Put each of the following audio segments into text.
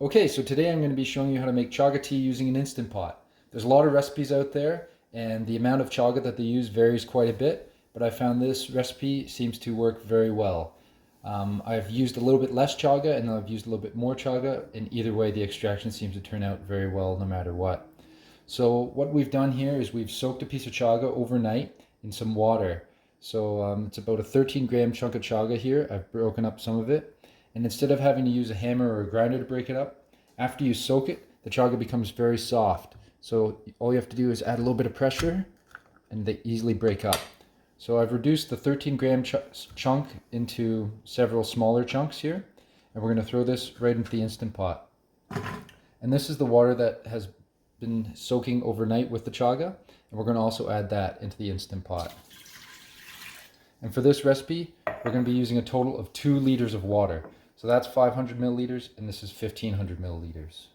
Okay, so today I'm going to be showing you how to make chaga tea using an Instant Pot. There's a lot of recipes out there and the amount of chaga that they use varies quite a bit, but I found this recipe seems to work very well. I've used a little bit less chaga and I've used a little bit more chaga, and either way the extraction seems to turn out very well no matter what. So what we've done here is we've soaked a piece of chaga overnight in some water. So it's about a 13-gram chunk of chaga here. I've broken up some of it. And instead of having to use a hammer or a grinder to break it up, after you soak it, the chaga becomes very soft. So all you have to do is add a little bit of pressure and they easily break up. So I've reduced the 13-gram chunk into several smaller chunks here. And we're going to throw this right into the Instant Pot. And this is the water that has been soaking overnight with the chaga. And we're going to also add that into the Instant Pot. And for this recipe, we're going to be using a total of 2 liters of water. So that's 500 milliliters, and this is 1500 milliliters.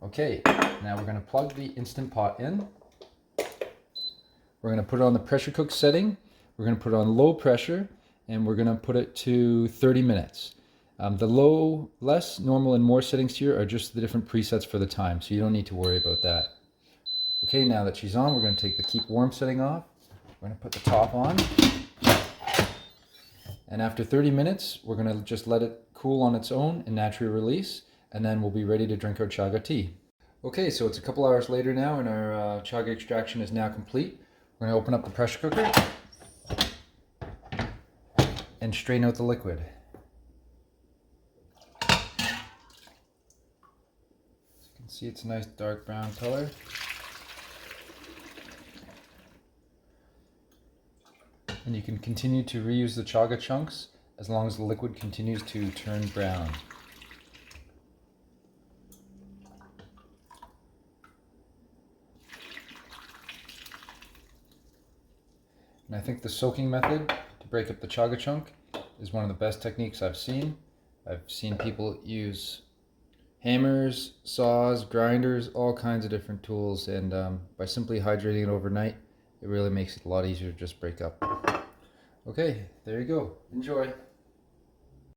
Okay, now we're going to plug the Instant Pot in. We're going to put it on the pressure cook setting. We're going to put it on low pressure, and we're going to put it to 30 minutes. The low, less, normal, and more settings here are just the different presets for the time, so you don't need to worry about that. Okay, now that she's on, we're going to take the keep warm setting off. We're going to put the top on. And after 30 minutes, we're going to just let it cool on its own and naturally release, and then we'll be ready to drink our chaga tea. Okay, so it's a couple hours later now, and our chaga extraction is now complete. We're going to open up the pressure cooker and strain out the liquid. As you can see, it's a nice dark brown color. And you can continue to reuse the chaga chunks as long as the liquid continues to turn brown. And I think the soaking method to break up the chaga chunk is one of the best techniques I've seen. I've seen people use hammers, saws, grinders, all kinds of different tools, and by simply hydrating it overnight, it really makes it a lot easier to just break up. Okay, there you go. Enjoy.